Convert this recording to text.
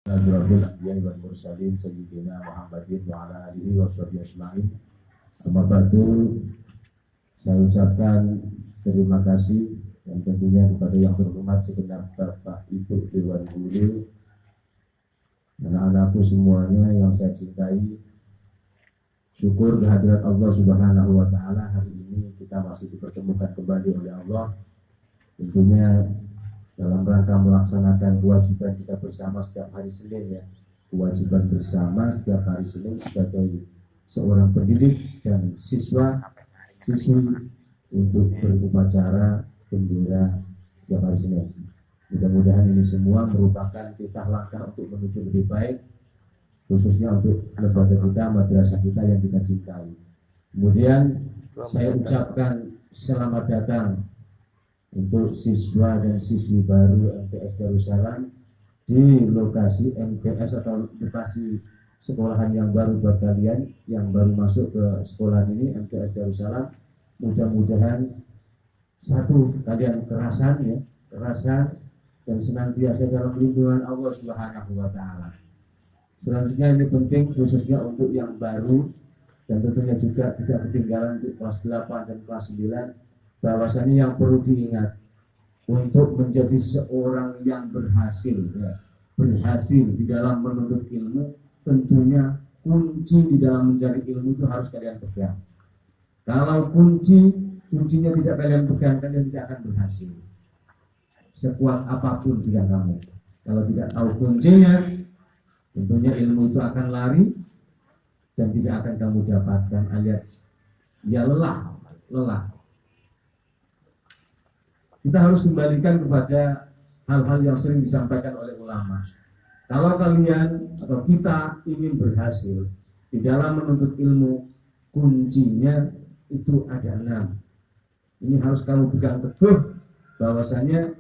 Nazrul Anbiya wal Mursalin Sayyidina Muhammadin wa ala alihi wa sahbihi ajma'in. Amma ba'du, saya ucapkan terima kasih dan tentunya kepada yang terhormat segenap Bapak Ibu Dewan Guru, anak-anakku semuanya yang saya cintai. Syukur kehadirat Allah Subhanahu wa Ta'ala, hari ini kita masih dipertemukan kembali oleh Allah, tentunya dalam rangka melaksanakan kewajiban kita bersama setiap hari Senin, ya. Kewajiban bersama setiap hari Senin sebagai seorang pendidik dan siswi untuk berupacara bendera setiap hari Senin. Mudah-mudahan ini semua merupakan titah langkah untuk menuju lebih baik, khususnya untuk lembaga kita, madrasah kita yang kita cintai. Kemudian saya ucapkan selamat datang untuk siswa dan siswi baru MTS Darussalam di lokasi MTS atau lokasi sekolahan yang baru buat kalian yang baru masuk ke sekolah ini, MTS Darussalam. Mudah-mudahan satu, kalian kerasan dan senantiasa dalam lindungan Allah Subhanahu wa Ta'ala. Selanjutnya ini penting khususnya untuk yang baru dan tentunya juga tidak ketinggalan untuk kelas 8 dan kelas 9, bahwasanya yang perlu diingat untuk menjadi seorang yang berhasil di dalam menuntut ilmu, tentunya kunci di dalam mencari ilmu itu harus kalian pegang. Kalau kuncinya tidak kalian pegang, kalian tidak akan berhasil. Sekuat apapun juga kamu, kalau tidak tahu kuncinya, tentunya ilmu itu akan lari dan tidak akan kamu dapatkan, alias ya lelah. Kita harus kembalikan kepada hal-hal yang sering disampaikan oleh ulama. Kalau kalian atau kita ingin berhasil di dalam menuntut ilmu, kuncinya itu ada 6. Ini harus kamu pegang teguh, bahwasanya